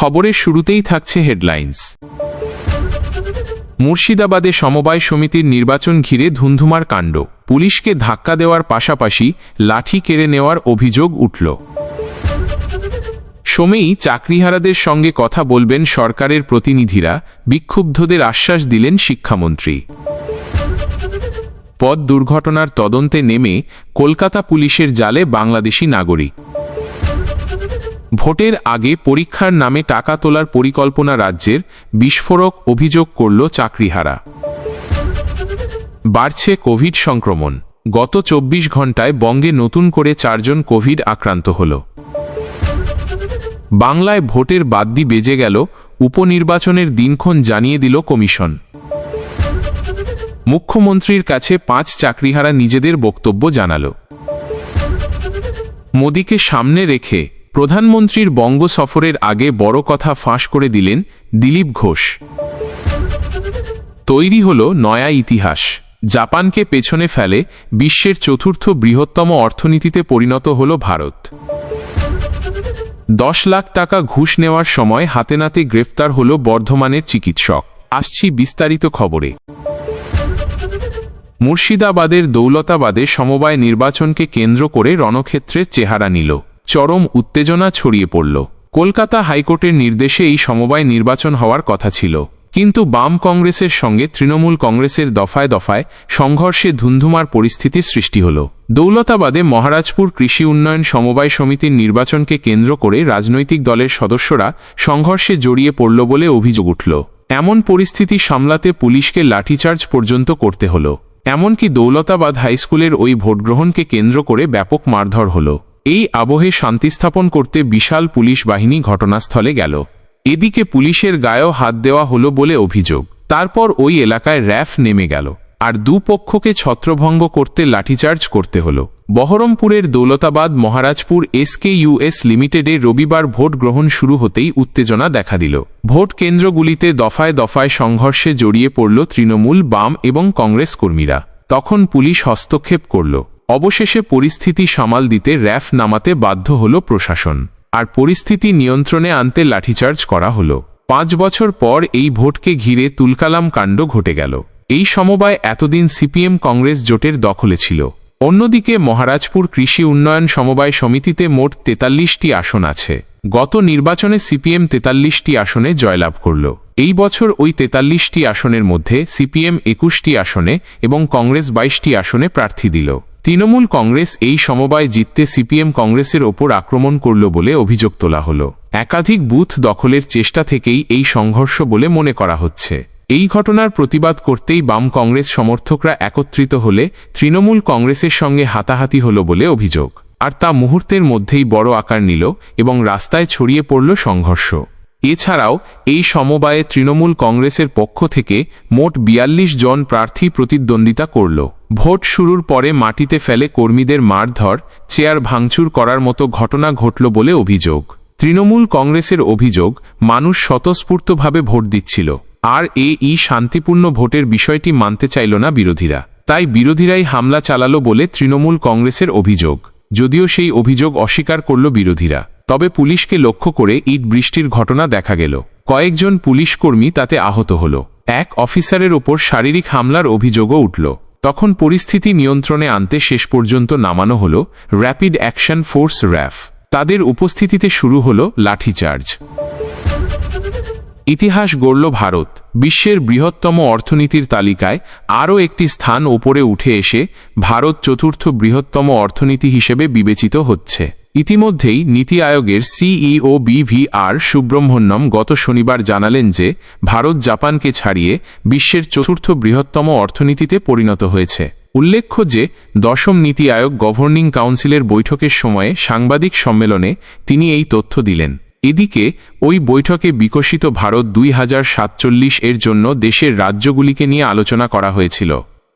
খবরের শুরুতেই থাকছে হেডলাইন্স। মুর্শিদাবাদে সমবায় সমিতির নির্বাচন ঘিরে ধুন্ধুমার কাণ্ড, পুলিশকে ধাক্কা দেওয়ার পাশাপাশি লাঠি কেড়ে নেওয়ার অভিযোগ উঠল। সোমেই চাকরিহারাদের সঙ্গে কথা বলবেন সরকারের প্রতিনিধিরা, বিক্ষুব্ধদের আশ্বাস দিলেন শিক্ষামন্ত্রী। পথ দুর্ঘটনার তদন্তে নেমে কলকাতা পুলিশের জালে বাংলাদেশি নাগরিক। ভোটের আগে পরীক্ষার নামে টাকা তোলার পরিকল্পনা রাজ্যের, বিস্ফোরক অভিযোগ করল চাকরিহারা। বাড়ছে কোভিড সংক্রমণ, গত 24 ঘণ্টায় বঙ্গে নতুন করে 4 জন কোভিড আক্রান্ত হল। বাংলায় ভোটের বাদ্যি বেজে গেল, উপনির্বাচনের দিনক্ষণ জানিয়ে দিল কমিশন। মুখ্যমন্ত্রীর কাছে 5 চাকরিহারা নিজেদের বক্তব্য জানাল। মোদিকে সামনে রেখে প্রধানমন্ত্রীর বঙ্গ সফরের আগে বড় কথা ফাঁস করে দিলেন দিলীপ ঘোষ। তৈরি হল নয়া ইতিহাস, জাপানকে পেছনে ফেলে বিশ্বের 4র্থ বৃহত্তম অর্থনীতিতে পরিণত হল ভারত। 10 লাখ টাকা ঘুষ নেওয়ার সময় হাতে নাতে গ্রেফতার হল বর্ধমানের চিকিৎসক। আসছি বিস্তারিত খবরে। মুর্শিদাবাদের দৌলতাবাদে সমবায় নির্বাচনকে কেন্দ্র করে রণক্ষেত্রের চেহারা নিল, চরম উত্তেজনা ছড়িয়ে পড়ল। কলকাতা হাইকোর্টের নির্দেশে এই সমবায় নির্বাচন হওয়ার কথা ছিল, কিন্তু বাম কংগ্রেসের সঙ্গে তৃণমূল কংগ্রেসের দফায় দফায় সংঘর্ষে ধুন্ধুমার পরিস্থিতির সৃষ্টি হল। দৌলতাবাদে মহারাজপুর কৃষি উন্নয়ন সমবায় সমিতির নির্বাচনকে কেন্দ্র করে রাজনৈতিক দলের সদস্যরা সংঘর্ষে জড়িয়ে পড়ল বলে অভিযোগ উঠল। এমন পরিস্থিতি সামলাতে পুলিশকে লাঠিচার্জ পর্যন্ত করতে হল। এমনকি দৌলতাবাদ হাইস্কুলের ওই ভোটগ্রহণকে কেন্দ্র করে ব্যাপক মারধর হল। এই আবহে শান্তি স্থাপন করতে বিশাল পুলিশ বাহিনী ঘটনাস্থলে গেল। এদিকে পুলিশের গায়েও হাত দেওয়া হলো বলে অভিযোগ। তারপর ওই এলাকায় র্যাফ নেমে গেল, আর দুপক্ষকে ছত্রভঙ্গ করতে লাঠিচার্জ করতে হল। বহরমপুরের দৌলতাবাদ মহারাজপুর SKUS লিমিটেডে রবিবার ভোট গ্রহণ শুরু হতেই উত্তেজনা দেখা দিল। ভোট কেন্দ্রগুলিতে দফায় দফায় সংঘর্ষে জড়িয়ে পড়ল তৃণমূল, বাম এবং কংগ্রেস কর্মীরা। তখন পুলিশ হস্তক্ষেপ করল। অবশেষে পরিস্থিতি সামাল দিতে র্যাফ নামাতে বাধ্য হল প্রশাসন, আর পরিস্থিতি নিয়ন্ত্রণে আনতে লাঠিচার্জ করা হল। 5 বছর পর এই ভোটকে ঘিরে তুলকালাম কাণ্ড ঘটে গেল। এই সমবায় এতদিন CPM কংগ্রেস জোটের দখলে ছিল। অন্যদিকে মহারাজপুর কৃষি উন্নয়ন সমবায় সমিতিতে মোট 43টি আসন আছে। গত নির্বাচনে CPM 43টি আসনে জয়লাভ করল। এই বছর ওই 43টি আসনের মধ্যে CPM 21টি আসনে এবং কংগ্রেস 22টি আসনে প্রার্থী দিল। তৃণমূল কংগ্রেস এই সমবায় জিততে CPM কংগ্রেসের ওপর আক্রমণ করল বলে অভিযোগ তোলা হল। একাধিক বুথ দখলের চেষ্টা থেকেই এই সংঘর্ষ বলে মনে করা হচ্ছে। এই ঘটনার প্রতিবাদ করতেই বাম কংগ্রেস সমর্থকরা একত্রিত হলে তৃণমূল কংগ্রেসের সঙ্গে হাতাহাতি হল বলে অভিযোগ, আর তা মুহূর্তের মধ্যেই বড় আকার নিল এবং রাস্তায় ছড়িয়ে পড়ল সংঘর্ষ। এছাড়াও এই সমবায়ে তৃণমূল কংগ্রেসের পক্ষ থেকে মোট 42 জন প্রার্থী প্রতিদ্বন্দ্বিতা করল। ভোট শুরুর পরে মাটিতে ফেলে কর্মীদের মারধর, চেয়ার ভাঙচুর করার মতো ঘটনা ঘটল বলে অভিযোগ। তৃণমূল কংগ্রেসের অভিযোগ, মানুষ স্বতঃস্ফূর্তভাবে ভোট দিচ্ছিল, আর এই শান্তিপূর্ণ ভোটের বিষয়টি মানতে চাইল না বিরোধীরা। তাই বিরোধীরাই হামলা চালালো বলে তৃণমূল কংগ্রেসের অভিযোগ। যদিও সেই অভিযোগ অস্বীকার করল বিরোধীরা, তবে পুলিশকে লক্ষ্য করে ইট বৃষ্টির ঘটনা দেখা গেল। কয়েকজন পুলিশকর্মী তাতে আহত হল। এক অফিসারের ওপর শারীরিক হামলার অভিযোগও উঠল। তখন পরিস্থিতি নিয়ন্ত্রণে আনতে শেষ পর্যন্ত নামানো হল র্যাপিড অ্যাকশন ফোর্স র্যাফ। তাদের উপস্থিতিতে শুরু হল লাঠিচার্জ। ইতিহাস গড়ল ভারত। বিশ্বের বৃহত্তম অর্থনীতির তালিকায় আরও একটি স্থান ওপরে উঠে এসে ভারত 4র্থ বৃহত্তম অর্থনীতি হিসেবে বিবেচিত হচ্ছে। ইতিমধ্যেই নীতি আয়োগের CEO BVR সুব্রহ্মণ্যম গত শনিবার জানালেন যে ভারত জাপানকে ছাড়িয়ে বিশ্বের 4র্থ বৃহত্তম অর্থনীতিতে পরিণত হয়েছে। উল্লেখ্য যে 10ম নীতি আয়োগ গভর্নিং কাউন্সিলের বৈঠকের সময়ে সাংবাদিক সম্মেলনে তিনি এই তথ্য দিলেন। এদিকে ওই বৈঠকে বিকশিত ভারত 2047 এর জন্য দেশের রাজ্যগুলিকে নিয়ে আলোচনা করা হয়েছিল।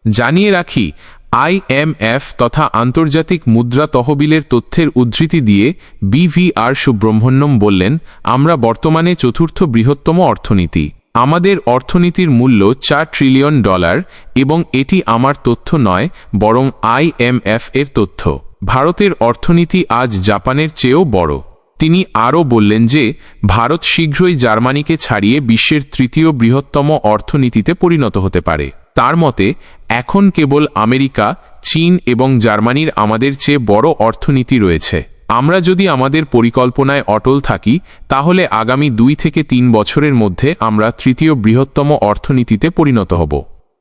জানিয়ে রাখি, IMF তথা আন্তর্জাতিক মুদ্রা তহবিলের তথ্যের উদ্ধৃতি দিয়ে BVR সুব্রহ্মণ্যম বললেন, আমরা বর্তমানে 4র্থ বৃহত্তম অর্থনীতি। আমাদের অর্থনীতির মূল্য $4 ট্রিলিয়ন এবং এটি আমার তথ্য নয়, বরং IMF এর তথ্য। ভারতের অর্থনীতি আজ জাপানের চেয়েও বড়। তিনি আরও বললেন যে ভারত শীঘ্রই জার্মানিকে ছাড়িয়ে বিশ্বের তৃতীয় বৃহত্তম অর্থনীতিতে পরিণত হতে পারে। তার মতে এখন কেবল আমেরিকা, চীন এবং জার্মানির আমাদের চেয়ে বড় অর্থনীতি রয়েছে। আমরা যদি আমাদের পরিকল্পনায় অটল থাকি তাহলে আগামী 2 থেকে 3 বছরের মধ্যে আমরা তৃতীয় বৃহত্তম অর্থনীতিতে পরিণত হব।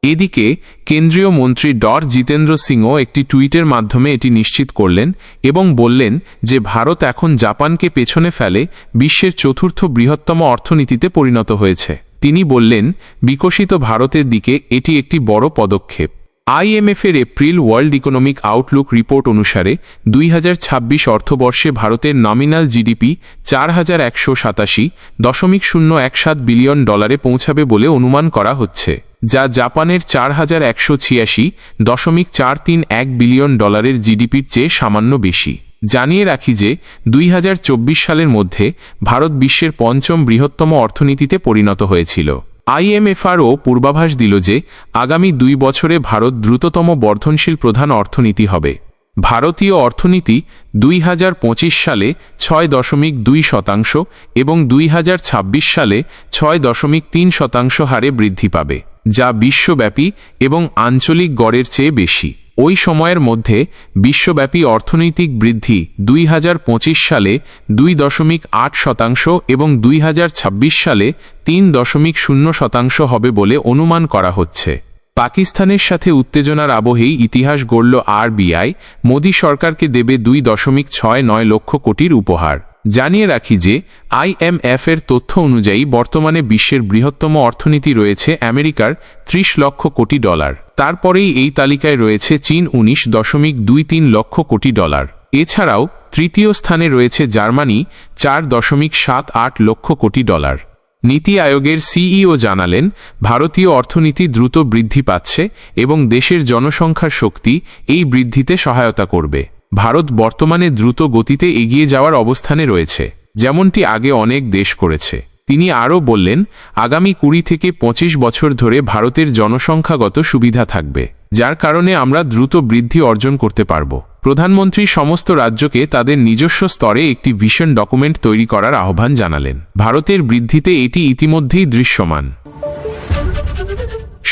এদিকে কেন্দ্রীয় মন্ত্রী জিতেন্দ্র সিংও একটি টুইটের মাধ্যমে এটি নিশ্চিত করলেন এবং বললেন যে ভারত এখন জাপানকে পেছনে ফেলে বিশ্বের চতুর্থ বৃহত্তম অর্থনীতিতে পরিণত হয়েছে। তিনি বললেন, বিকশিত ভারতের দিকে এটি একটি বড় পদক্ষেপ। আইএমএফের April world economic outlook report অনুসারে 2026 অর্থবর্ষে ভারতের নমিনাল জিডিপি 4187.017 বিলিয়ন ডলারে পৌঁছাবে বলে অনুমান করা হচ্ছে, যা জাপানের 4186.431 বিলিয়ন ডলারের জিডিপির চেয়ে সামান্য বেশি। জানিয়ে রাখি যে 2024 সালের মধ্যে ভারত বিশ্বের পঞ্চম বৃহত্তম অর্থনীতিতে পরিণত হয়েছিল। আইএমএফআরও পূর্বাভাস দিল যে আগামী 2 বছরে ভারত দ্রুততম বর্ধনশীল প্রধান অর্থনীতি হবে। ভারতীয় অর্থনীতি 2025 সালে 6.2% এবং 2026 সালে 6.3% হারে বৃদ্ধি পাবে, যা বিশ্বব্যাপী এবং আঞ্চলিক গড়ের চেয়ে বেশি। ওই সময়ের মধ্যে বিশ্বব্যাপী অর্থনৈতিক বৃদ্ধি 2025 সালে 2.8% এবং 2026 সালে 3.0% হবে বলে অনুমান করা হচ্ছে। পাকিস্তানের সাথে উত্তেজনার আবহেই ইতিহাস গড়ল আরবিআই মোদি সরকারকে দেবে 2.69 লক্ষ কোটির উপহার। জানিয়ে রাখি যে আইএমএফের তথ্য অনুযায়ী বর্তমানে বিশ্বের বৃহত্তম অর্থনীতি রয়েছে আমেরিকার 30 লক্ষ কোটি ডলার। তারপরেই এই তালিকায় রয়েছে চীন 19.23 লক্ষ কোটি ডলার। এছাড়াও তৃতীয় স্থানে রয়েছে জার্মানি 4.78 লক্ষ কোটি ডলার। নীতি আয়োগের সিইও জানালেন, ভারতীয় অর্থনীতি দ্রুত বৃদ্ধি পাচ্ছে এবং দেশের জনসংখ্যার শক্তি এই বৃদ্ধিতে সহায়তা করবে। ভারত বর্তমানে দ্রুত গতিতে এগিয়ে যাওয়ার অবস্থানে রয়েছে, যেমনটি আগে অনেক দেশ করেছে। তিনি আরও বললেন, আগামী 20 থেকে 25 বছর ধরে ভারতের জনসংখ্যাগত সুবিধা থাকবে, যার কারণে আমরা দ্রুত বৃদ্ধি অর্জন করতে পারব। প্রধানমন্ত্রী সমস্ত রাজ্যকে তাদের নিজস্ব স্তরে একটি ভিশন ডকুমেন্ট তৈরি করার আহ্বান জানালেন। ভারতের বৃদ্ধিতে এটি ইতিমধ্যেই দৃশ্যমান।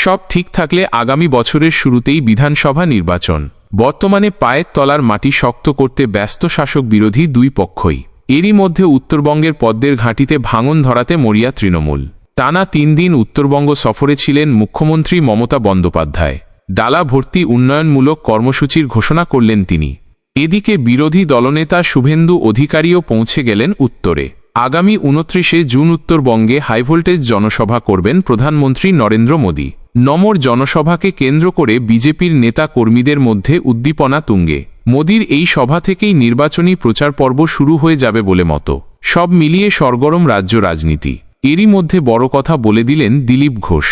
সব ঠিক থাকলে আগামী বছরের শুরুতেই বিধানসভা নির্বাচন। বর্তমানে পায়ের তলার মাটি শক্ত করতে ব্যস্ত শাসক বিরোধী দুই পক্ষই। এরই মধ্যে উত্তরবঙ্গের পদ্মের ঘাঁটিতে ভাঙন ধরাতে মরিয়া তৃণমূল। টানা 3 দিন উত্তরবঙ্গ সফরে ছিলেন মুখ্যমন্ত্রী মমতা বন্দ্যোপাধ্যায়। ডালা ভর্তি উন্নয়নমূলক কর্মসূচির ঘোষণা করলেন তিনি। এদিকে বিরোধী দলনেতা শুভেন্দু অধিকারীও পৌঁছে গেলেন উত্তরে। আগামী 29 জুন উত্তরবঙ্গে হাইভোল্টেজ জনসভা করবেন প্রধানমন্ত্রী নরেন্দ্র মোদী। নমর জনসভাকে কেন্দ্র করে বিজেপির নেতা কর্মীদের মধ্যে উদ্দীপনা তুঙ্গে। মোদীর এই সভা থেকেই নির্বাচনী প্রচার পর্ব শুরু হয়ে যাবে বলে মত। সব মিলিয়ে সরগরম রাজ্য রাজনীতি। এরই মধ্যে বড় কথা বলে দিলেন দিলীপ ঘোষ।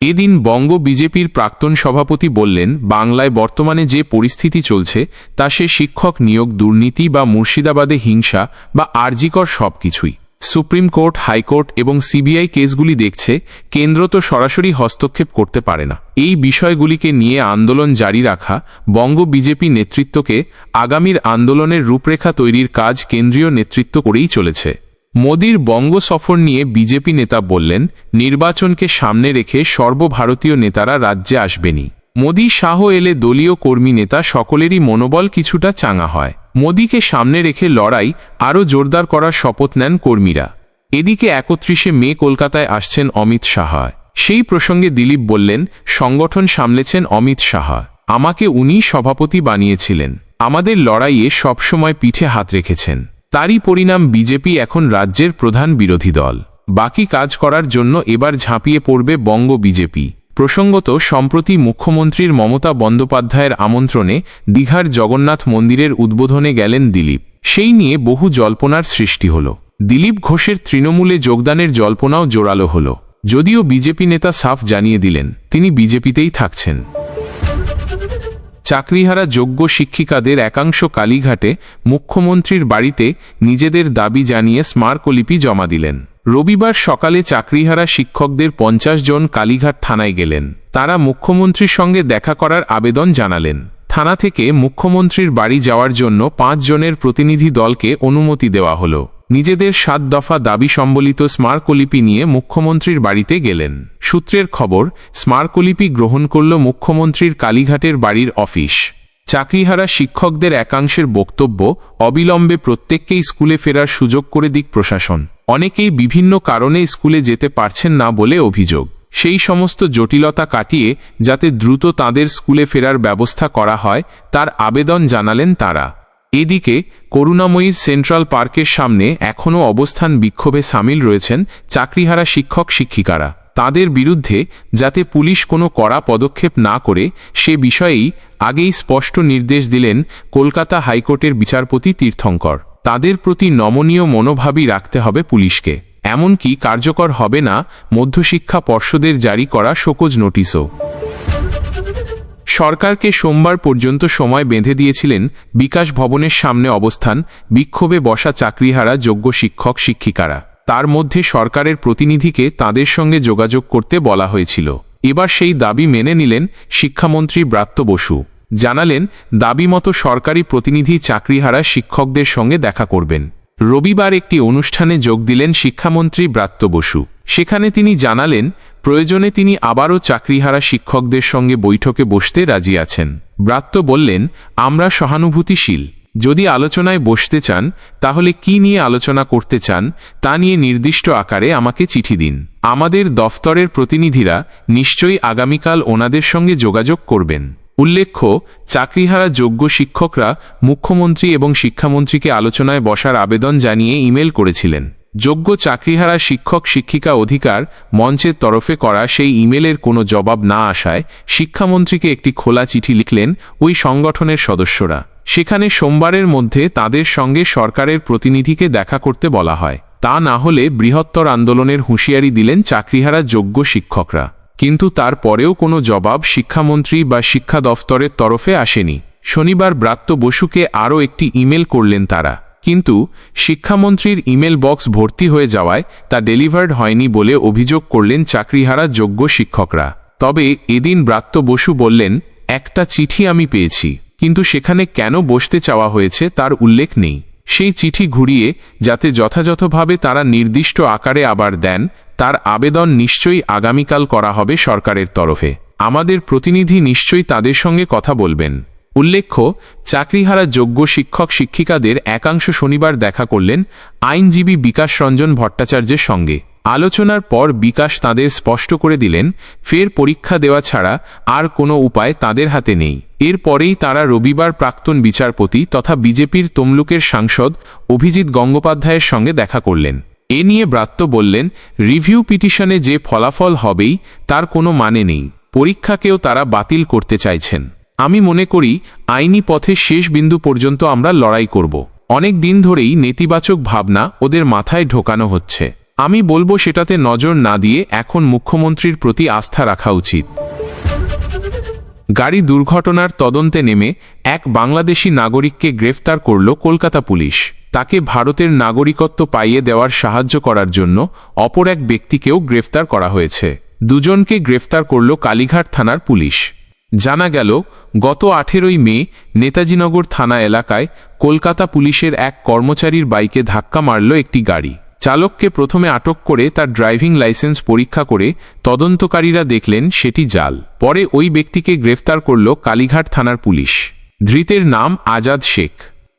এদিন বঙ্গ বিজেপির প্রাক্তন সভাপতি বললেন, বাংলায় বর্তমানে যে পরিস্থিতি চলছে তা সে শিক্ষক নিয়োগ দুর্নীতি বা মুর্শিদাবাদে হিংসা বা আরজিকর সবকিছুই। সুপ্রিম কোর্ট, হাইকোর্ট এবং সিবিআই কেসগুলি দেখছে, কেন্দ্র তো সরাসরি হস্তক্ষেপ করতে পারে না। এই বিষয়গুলিকে নিয়ে আন্দোলন জারি রাখা বঙ্গ বিজেপি নেতৃত্বকে আগামীর আন্দোলনের রূপরেখা তৈরির কাজ কেন্দ্রীয় নেতৃত্ব করেই চলেছে। মোদীর বঙ্গ সফর নিয়ে বিজেপি নেতা বললেন, নির্বাচনকে সামনে রেখে সর্বভারতীয় নেতারা রাজ্যে আসবেনি। মোদী শাহ এলে দলীয় কর্মী নেতা সকলেরই মনোবল কিছুটা চাঙা হয়। মোদীকে সামনে রেখে লড়াই আরও জোরদার করার শপথ নেন কর্মীরা। এদিকে 31 মে কলকাতায় আসছেন অমিত শাহ। সেই প্রসঙ্গে দিলীপ বললেন, সংগঠন সামলেছেন অমিত শাহ, আমাকে উনি সভাপতি বানিয়েছিলেন। আমাদের লড়াইয়ে সবসময় পিঠে হাত রেখেছেন। তারই পরিণাম বিজেপি এখন রাজ্যের প্রধান বিরোধী দল। বাকি কাজ করার জন্য এবার ঝাঁপিয়ে পড়বে বঙ্গ বিজেপি। প্রসঙ্গত, সম্প্রতি মুখ্যমন্ত্রীর মমতা বন্দ্যোপাধ্যায়ের আমন্ত্রণে দীঘার জগন্নাথ মন্দিরের উদ্বোধনে গেলেন দিলীপ। সেই নিয়ে বহু জল্পনার সৃষ্টি হল। দিলীপ ঘোষের তৃণমূলে যোগদানের জল্পনাও জোরালো হল, যদিও বিজেপি নেতা সাফ জানিয়ে দিলেন তিনি বিজেপিতেই থাকছেন। চাকরিহারা যোগ্য শিক্ষিকাদের একাংশ কালীঘাটে মুখ্যমন্ত্রীর বাড়িতে নিজেদের দাবি জানিয়ে স্মারকলিপি জমা দিলেন। রবিবার সকালে চাকরিহারা শিক্ষকদের 50 জন কালীঘাট থানায় গেলেন। তারা মুখ্যমন্ত্রীর সঙ্গে দেখা করার আবেদন জানালেন। থানা থেকে মুখ্যমন্ত্রীর বাড়ি যাওয়ার জন্য 5 জনের প্রতিনিধি দলকে অনুমতি দেওয়া হল। নিজেদের 7 দফা দাবি সম্বলিত স্মারকলিপি নিয়ে মুখ্যমন্ত্রীর বাড়িতে গেলেন। সূত্রের খবর, স্মারকলিপি গ্রহণ করল মুখ্যমন্ত্রীর কালীঘাটের বাড়ির অফিস। চাকরিহারা শিক্ষকদের একাংশের বক্তব্য, অবিলম্বে প্রত্যেককেই স্কুলে ফেরার সুযোগ করে দিক প্রশাসন। অনেকেই বিভিন্ন কারণে স্কুলে যেতে পারছেন না বলে অভিযোগ। সেই সমস্ত জটিলতা কাটিয়ে যাতে দ্রুত তাদের স্কুলে ফেরার ব্যবস্থা করা হয় তার আবেদন জানালেন তারা। এদিকে করুণাময়ীর সেন্ট্রাল পার্কের সামনে এখনও অবস্থান বিক্ষোভে সামিল রয়েছেন চাকরিহারা শিক্ষক শিক্ষিকারা। তাদের বিরুদ্ধে যাতে পুলিশ কোনো কড়া পদক্ষেপ না করে সে বিষয়েই আগেই স্পষ্ট নির্দেশ দিলেন কলকাতা হাইকোর্টের বিচারপতি তীর্থঙ্কর। তাদের প্রতি নমনীয় মনোভাবই রাখতে হবে পুলিশকে। এমনকি কার্যকর হবে না মধ্যশিক্ষা পর্ষদের জারি করা শোকজ নোটিশও। সরকারকে সোমবার পর্যন্ত সময় বেঁধে দিয়েছিলেন বিকাশ ভবনের সামনে অবস্থান বিক্ষোভে বসা চাকরিহারা যোগ্য শিক্ষক শিক্ষিকারা। তার মধ্যে সরকারের প্রতিনিধিকে তাদের সঙ্গে যোগাযোগ করতে বলা হয়েছিল। এবার সেই দাবি মেনে নিলেন শিক্ষামন্ত্রী ব্রাত্য বসু। জানালেন, দাবি মতো সরকারি প্রতিনিধি চাকরিহারা শিক্ষকদের সঙ্গে দেখা করবেন। রবিবার একটি অনুষ্ঠানে যোগ দিলেন শিক্ষামন্ত্রী ব্রাত্য বসু। সেখানে তিনি জানালেন, প্রয়োজনে তিনি আবারও চাকরিহারা শিক্ষকদের সঙ্গে বৈঠকে বসতে রাজি আছেন। ব্রাত্য বললেন, আমরা সহানুভূতিশীল। যদি আলোচনায় বসতে চান তাহলে কি নিয়ে আলোচনা করতে চান তা নিয়ে নির্দিষ্ট আকারে আমাকে চিঠি দিন। আমাদের দফতরের প্রতিনিধিরা নিশ্চয়ই আগামীকাল ওনাদের সঙ্গে যোগাযোগ করবেন। উল্লেখ্য, চাকরিহারা যোগ্য শিক্ষকরা মুখ্যমন্ত্রী এবং শিক্ষামন্ত্রীকে আলোচনায় বসার আবেদন জানিয়ে ইমেল করেছিলেন। যোগ্য চাকরিহারা শিক্ষক শিক্ষিকা অধিকার মঞ্চের তরফে করা সেই ইমেলের কোনো জবাব না আসায় শিক্ষামন্ত্রীকে একটি খোলা চিঠি লিখলেন ওই সংগঠনের সদস্যরা। সেখানে সোমবারের মধ্যে তাদের সঙ্গে সরকারের প্রতিনিধিকে দেখা করতে বলা হয়। তা না হলে বৃহত্তর আন্দোলনের হুঁশিয়ারি দিলেন চাকরিহারা যোগ্য শিক্ষকরা। কিন্তু তারপরেও কোনো জবাব শিক্ষামন্ত্রী বা শিক্ষা দফতরের তরফে আসেনি। শনিবার ব্রাত্য বসুকে আরও একটি ইমেল করলেন তারা, কিন্তু শিক্ষামন্ত্রীর ইমেল বক্স ভর্তি হয়ে যাওয়ায় তা ডেলিভার্ড হয়নি বলে অভিযোগ করলেন চাকরিহারা যোগ্য শিক্ষকরা। তবে এদিন ব্রাত্য বসু বললেন, একটা চিঠি আমি পেয়েছি, কিন্তু সেখানে কেন বসতে চাওয়া হয়েছে তার উল্লেখ নেই। সেই চিঠি ঘুরিয়ে যাতে যথাযথভাবে তারা নির্দিষ্ট আকারে আবার দেন তার আবেদন নিশ্চয়ই আগামীকাল করা হবে সরকারের তরফে। আমাদের প্রতিনিধি নিশ্চয়ই তাদের সঙ্গে কথা বলবেন। উল্লেখ্য, চাকরিহারা যোগ্য শিক্ষক শিক্ষিকাদের একাংশ শনিবার দেখা করলেন আইনজীবী বিকাশ রঞ্জন ভট্টাচার্যের সঙ্গে। আলোচনার পর বিকাশ তাদের স্পষ্ট করে দিলেন, ফের পরীক্ষা দেওয়া ছাড়া আর কোনো উপায় তাদের হাতে নেই। এরপরেই তারা রবিবার প্রাক্তন বিচারপতি তথা বিজেপির তমলুকের সাংসদ অভিজিৎ গঙ্গোপাধ্যায়ের সঙ্গে দেখা করলেন। এ নিয়ে ব্রাত্য বললেন, রিভিউ পিটিশনে যে ফলাফল হবেই তার কোনো মানে নেই। পরীক্ষাকেও তারা বাতিল করতে চাইছেন। আমি মনে করি আইনি পথে শেষ বিন্দু পর্যন্ত আমরা লড়াই করব। অনেক দিন ধরেই নেতিবাচক ভাবনা ওদের মাথায় ঢোকানো হচ্ছে। আমি বলবো সেটাতে নজর না দিয়ে এখন মুখ্যমন্ত্রীর প্রতি আস্থা রাখা উচিত। গাড়ি দুর্ঘটনার তদন্তে নেমে এক বাংলাদেশি নাগরিককে গ্রেফতার করল কলকাতা পুলিশ। তাকে ভারতের নাগরিকত্ব পাইয়ে দেওয়ার সাহায্য করার জন্য অপর এক ব্যক্তিকেও গ্রেফতার করা হয়েছে। দুজনকে গ্রেফতার করল কালীঘাট থানার পুলিশ। জানা গেল, গত 18 মে নেতাজিনগর থানা এলাকায় কলকাতা পুলিশের এক কর্মচারীর বাইকে ধাক্কা মারল একটি গাড়ি। চালককে প্রথমে আটক করে তার ড্রাইভিং লাইসেন্স পরীক্ষা করে তদন্তকারীরা দেখলেন সেটি জাল। পরে ওই ব্যক্তিকে গ্রেফতার করল কালীঘাট থানার পুলিশ। ধৃতের নাম আজাদ শেখ।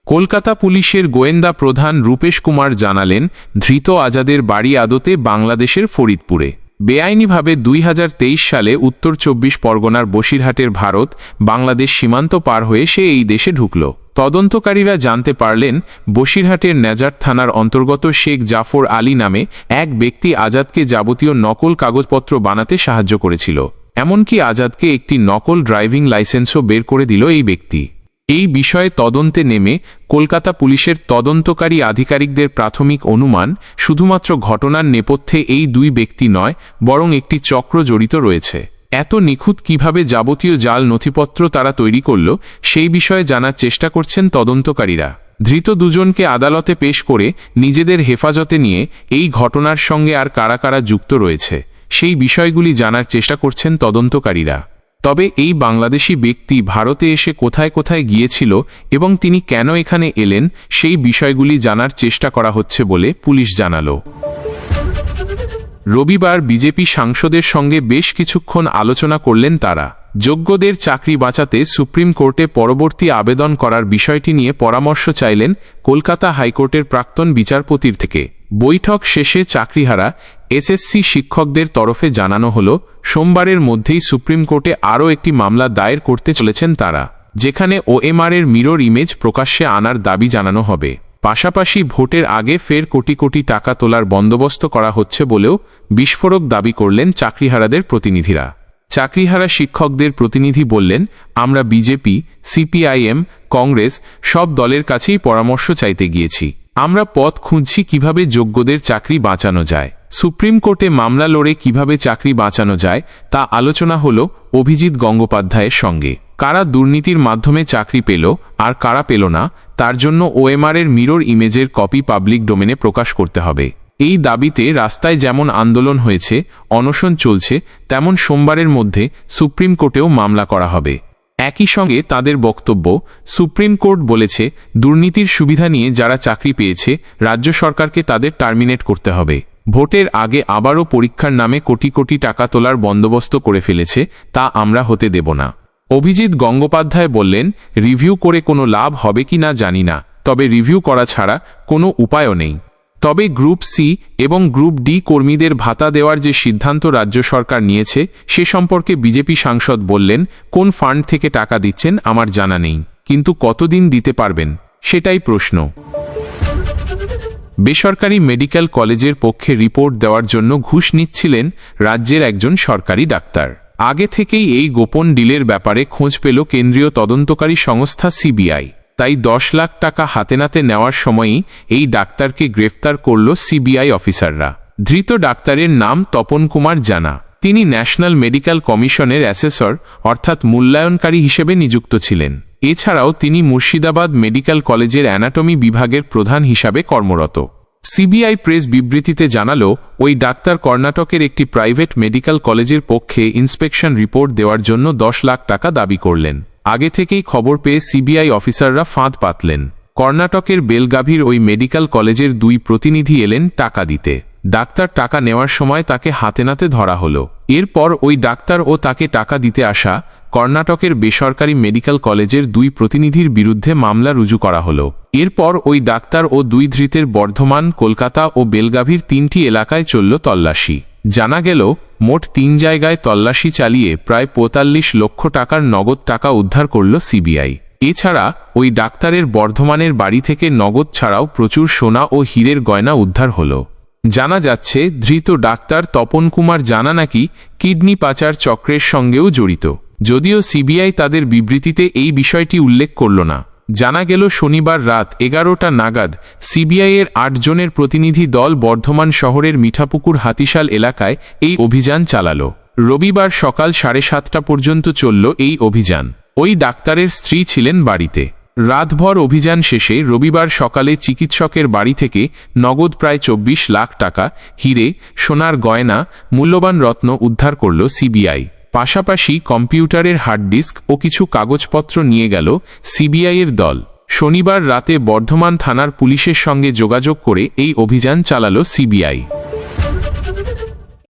কলকাতা পুলিশের গোয়েন্দা প্রধান রূপেশ কুমার জানালেন, ধৃত আজাদের বাড়ি আদতে বাংলাদেশের ফরিদপুরে। বেআইনিভাবে 2023 সালে উত্তর 24 পরগনার বসিরহাটের ভারত বাংলাদেশ সীমান্ত পার হয়ে সে এই দেশে ঢুকল। তদন্তকারীরা জানতে পারলেন, বসিরহাটের নেজার থানার অন্তর্গত শেখ জাফর আলী নামে এক ব্যক্তি আজাদকে যাবতীয় নকল কাগজপত্র বানাতে সাহায্য করেছিল। এমনকি আজাদকে একটি নকল ড্রাইভিং লাইসেন্সও বের করে দিল এই ব্যক্তি। এই বিষয়ে তদন্তে নেমে কলকাতা পুলিশের তদন্তকারী আধিকারিকদের প্রাথমিক অনুমান, শুধুমাত্র ঘটনার নেপথ্যে এই দুই ব্যক্তি নয়, বরং একটি চক্র জড়িত রয়েছে। এত নিখুঁত কিভাবে যাবতীয় জাল নথিপত্র তারা তৈরি করল সেই বিষয়ে জানার চেষ্টা করছেন তদন্তকারীরা। ধৃত দুজনকে আদালতে পেশ করে নিজেদের হেফাজতে নিয়ে এই ঘটনার সঙ্গে আর কারা কারা যুক্ত রয়েছে সেই বিষয়গুলি জানার চেষ্টা করছেন তদন্তকারীরা। তবে এই বাংলাদেশি ব্যক্তি ভারতে এসে কোথায় কোথায় গিয়েছিল এবং তিনি কেন এখানে এলেন সেই বিষয়গুলি জানার চেষ্টা করা হচ্ছে বলে পুলিশ জানালো। রবিবার বিজেপি সাংসদের সঙ্গে বেশ কিছুক্ষণ আলোচনা করলেন তারা। যোগ্যদের চাকরি বাঁচাতে সুপ্রিম কোর্টে পরবর্তী আবেদন করার বিষয়টি নিয়ে পরামর্শ চাইলেন কলকাতা হাইকোর্টের প্রাক্তন বিচারপতির থেকে। বৈঠক শেষে চাকরিহারা এসএসসি শিক্ষকদের তরফে জানানো হল, সোমবারের মধ্যেই সুপ্রিম কোর্টে আরও একটি মামলা দায়ের করতে চলেছেন তারা, যেখানে ওএমআরের মিরর ইমেজ প্রকাশ্যে আনার দাবি জানানো হবে। পাশাপাশি ভোটের আগে ফের কোটি কোটি টাকা তোলার বন্দোবস্ত করা হচ্ছে বলেও বিস্ফোরক দাবি করলেন চাকরিহারাদের প্রতিনিধিরা। চাকরিহারা শিক্ষকদের প্রতিনিধি বললেন, আমরা বিজেপি, সিপিআইএম, কংগ্রেস সব দলের কাছেই পরামর্শ চাইতে গিয়েছি। আমরা পথ খুঁজছি কিভাবে যোগ্যদের চাকরি বাঁচানো যায়। সুপ্রিম কোর্টে মামলা লড়ে কিভাবে চাকরি বাঁচানো যায় তা আলোচনা হল অভিজিৎ গঙ্গোপাধ্যায়ের সঙ্গে। কারা দুর্নীতির মাধ্যমে চাকরি পেল আর কারা পেল না, তার জন্য ওএমআরের মিরর ইমেজের কপি পাবলিক ডোমেনে প্রকাশ করতে হবে। এই দাবিতে রাস্তায় যেমন আন্দোলন হয়েছে, অনশন চলছে, তেমন সোমবারের মধ্যে সুপ্রিম কোর্টেও মামলা করা হবে। একই সঙ্গে তাদের বক্তব্য, সুপ্রিম কোর্ট বলেছে দুর্নীতির সুবিধা নিয়ে যারা চাকরি পেয়েছে রাজ্য সরকারকে তাদের টার্মিনেট করতে হবে। ভোটের আগে আবারও পরীক্ষার নামে কোটি কোটি টাকা তোলার বন্দোবস্ত করে ফেলেছে, তা আমরা হতে দেব না। অভিজিৎ গঙ্গোপাধ্যায় বললেন, রিভিউ করে কোনো লাভ হবে কি না জানি না, তবে রিভিউ করা ছাড়া কোনো উপায়ও নেই। তবে গ্রুপ সি এবং গ্রুপ ডি কর্মীদের ভাতা দেওয়ার যে সিদ্ধান্ত রাজ্য সরকার নিয়েছে সে সম্পর্কে বিজেপি সাংসদ বললেন, কোন ফান্ড থেকে টাকা দিচ্ছেন আমার জানা নেই, কিন্তু কতদিন দিতে পারবেন সেটাই প্রশ্ন। বেসরকারি মেডিকেল কলেজের পক্ষে রিপোর্ট দেওয়ার জন্য ঘুষ নিচ্ছিলেন রাজ্যের একজন সরকারি ডাক্তার। আগে থেকেই এই গোপন ডিলের ব্যাপারে খোঁজ পেল কেন্দ্রীয় তদন্তকারী সংস্থা সিবিআই। তাই 10 লাখ টাকা হাতে নাতে নেওয়ার সময়ই এই ডাক্তারকে গ্রেফতার করল সিবিআই অফিসাররা। ধৃত ডাক্তারের নাম তপন কুমার জানা। তিনি ন্যাশনাল মেডিকেল কমিশনের অ্যাসেসর অর্থাৎ মূল্যায়নকারী হিসেবে নিযুক্ত ছিলেন। এছাড়াও তিনি মুর্শিদাবাদ মেডিকেল কলেজের অ্যানাটমি বিভাগের প্রধান হিসাবে কর্মরত। সিবিআই প্রেস বিবৃতিতে জানালো, ওই ডাক্তার কর্ণাটকের একটি প্রাইভেট মেডিকেল কলেজের পক্ষে ইন্সপেকশন রিপোর্ট দেওয়ার জন্য 10 লাখ টাকা দাবি করলেন। আগে থেকেই খবর পেয়ে সিবিআই অফিসাররা ফাঁদ পাতলেন। কর্ণাটকের বেলগাভির ওই মেডিকেল কলেজের 2 প্রতিনিধি এলেন টাকা দিতে। ডাক্তার টাকা নেওয়ার সময় তাকে হাতে নাতে ধরা হলো। এরপর ওই ডাক্তার ও তাকে টাকা দিতে আসা কর্ণাটকের বেসরকারি মেডিকেল কলেজের 2 প্রতিনিধির বিরুদ্ধে মামলা রুজু করা হলো। এরপর ওই ডাক্তার ও 2 ধৃতের বর্ধমান, কলকাতা ও বেলগাভির 3টি এলাকায় চলল তল্লাশি। জানা গেল, মোট 3 জায়গায় তল্লাশি চালিয়ে প্রায় 45 লক্ষ টাকার নগদ টাকা উদ্ধার করল সিবিআই। এছাড়া ওই ডাক্তারের বর্ধমানের বাড়ি থেকে নগদ ছাড়াও প্রচুর সোনা ও হীরের গয়না উদ্ধার হল। জানা যাচ্ছে, ধৃত ডাক্তার তপন কুমার জানা নাকি কিডনি পাচার চক্রের সঙ্গেও জড়িত, যদিও সিবিআই তাদের বিবৃতিতে এই বিষয়টি উল্লেখ করল না। জানা গেল, শনিবার রাত 11টা নাগাদ সিবিআইয়ের 8 জনের প্রতিনিধি দল বর্ধমান শহরের মিঠাপুকুর হাতিশাল এলাকায় এই অভিযান চালালো। রবিবার সকাল 7:30টা পর্যন্ত চলল এই অভিযান। ওই ডাক্তারের স্ত্রী ছিলেন বাড়িতে। রাতভর অভিযান শেষে রবিবার সকালে চিকিৎসকের বাড়ি থেকে নগদ প্রায় 24 লাখ টাকা, হীরে, সোনার গয়না, মূল্যবান রত্ন উদ্ধার করল সিবিআই। পাশাপাশি কম্পিউটারের হার্ড ডিস্ক ও কিছু কাগজপত্র নিয়ে গেল সিবিআইয়ের দল। শনিবার রাতে বর্ধমান থানার পুলিশের সঙ্গে যোগাযোগ করে এই অভিযান চালালো সিবিআই।